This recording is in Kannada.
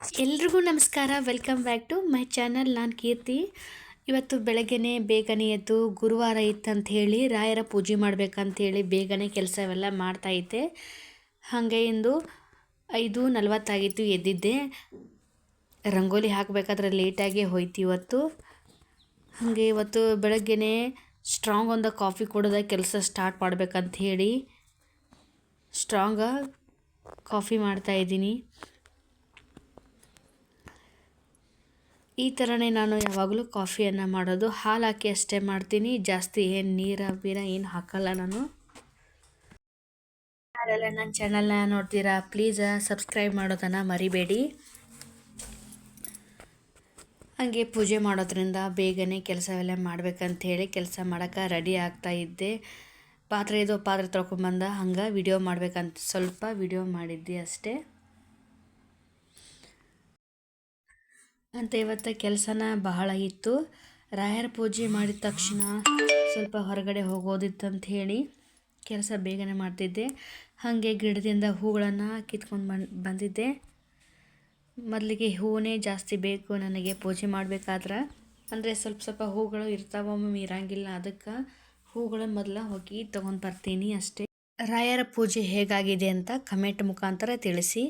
ಎಲ್ರಿಗೂ ನಮಸ್ಕಾರ. Welcome back to my channel. ನಾನು ಕೀರ್ತಿ. ಇವತ್ತು ಬೆಳಗ್ಗೆನೇ ಬೇಗನೆ ಎದ್ದು ಗುರುವಾರ ಇತ್ತಂತ ಹೇಳಿ ರಾಯರ ಪೂಜೆ ಮಾಡಬೇಕಂತೇಳಿ ಬೇಗನೆ ಕೆಲಸವೆಲ್ಲ ಮಾಡ್ತಾಯಿದ್ದೆ. ಹಾಗೆ ಇಂದು 5:40 ಎದ್ದಿದ್ದೆ. ರಂಗೋಲಿ ಹಾಕಬೇಕಾದ್ರೆ ಲೇಟಾಗಿ ಹೋಯ್ತು ಇವತ್ತು. ಹಾಗೆ ಇವತ್ತು ಬೆಳಗ್ಗೆನೇ ಸ್ಟ್ರಾಂಗ್ ಒಂದು ಕಾಫಿ ಕುಡಿದ ಕೆಲಸ ಸ್ಟಾರ್ಟ್ ಮಾಡಬೇಕಂತ ಹೇಳಿ ಸ್ಟ್ರಾಂಗ ಕಾಫಿ ಮಾಡ್ತಾಯಿದ್ದೀನಿ. ಈ ಥರನೇ ನಾನು ಯಾವಾಗಲೂ ಕಾಫಿಯನ್ನು ಮಾಡೋದು. ಹಾಲು ಹಾಕಿ ಅಷ್ಟೇ ಮಾಡ್ತೀನಿ, ಜಾಸ್ತಿ ಏನು ನೀರ ಏನು ಹಾಕಲ್ಲ ನಾನು. ಯಾರೆಲ್ಲ ನನ್ನ ಚಾನಲ್ನ ನೋಡ್ತೀರಾ ಪ್ಲೀಸ್ ಸಬ್ಸ್ಕ್ರೈಬ್ ಮಾಡೋದನ್ನು ಮರಿಬೇಡಿ. ಹಾಗೆ ಪೂಜೆ ಮಾಡೋದ್ರಿಂದ ಬೇಗನೆ ಕೆಲಸವೆಲ್ಲ ಮಾಡ್ಬೇಕಂತೇಳಿ ಕೆಲಸ ಮಾಡೋಕ್ಕೆ ರೆಡಿ ಆಗ್ತಾ ಇದ್ದೆ. ಪಾತ್ರೆ ತೊಳ್ಕೊಂಬಂದ ಹಂಗೆ ವಿಡಿಯೋ ಮಾಡ್ಬೇಕಂತ ಸ್ವಲ್ಪ ವಿಡಿಯೋ ಮಾಡಿದ್ದೆ ಅಷ್ಟೇ. ಅಂತ ಇವತ್ತು ಕೆಲಸನ ಬಹಳ ಇತ್ತು. ರಾಯರ ಪೂಜೆ ಮಾಡಿದ ತಕ್ಷಣ ಸ್ವಲ್ಪ ಹೊರಗಡೆ ಹೋಗೋದಿತ್ತಂತ ಹೇಳಿ ಕೆಲಸ ಬೇಗನೆ ಮಾಡ್ತಿದ್ದೆ. ಹಾಗೆ ಗಿಡದಿಂದ ಹೂಗಳನ್ನು ಕಿತ್ಕೊಂಡು ಬಂದಿದ್ದೆ. ಮೊದಲಿಗೆ ಹೂವೇ ಜಾಸ್ತಿ ಬೇಕು ನನಗೆ ಪೂಜೆ ಮಾಡಬೇಕಾದ್ರೆ. ಅಂದರೆ ಸ್ವಲ್ಪ ಹೂಗಳು ಇರ್ತಾವೆ, ಒಮ್ಮೊಮ್ಮೆ ಇರಂಗಿಲ್ಲ. ಅದಕ್ಕೆ ಹೂಗಳ ಮೊದಲ ಹೋಗಿ ತೊಗೊಂಡು ಬರ್ತೀನಿ ಅಷ್ಟೇ. ರಾಯರ ಪೂಜೆ ಹೇಗಾಗಿದೆ ಅಂತ ಕಮೆಂಟ್ ಮುಖಾಂತರ ತಿಳಿಸಿ.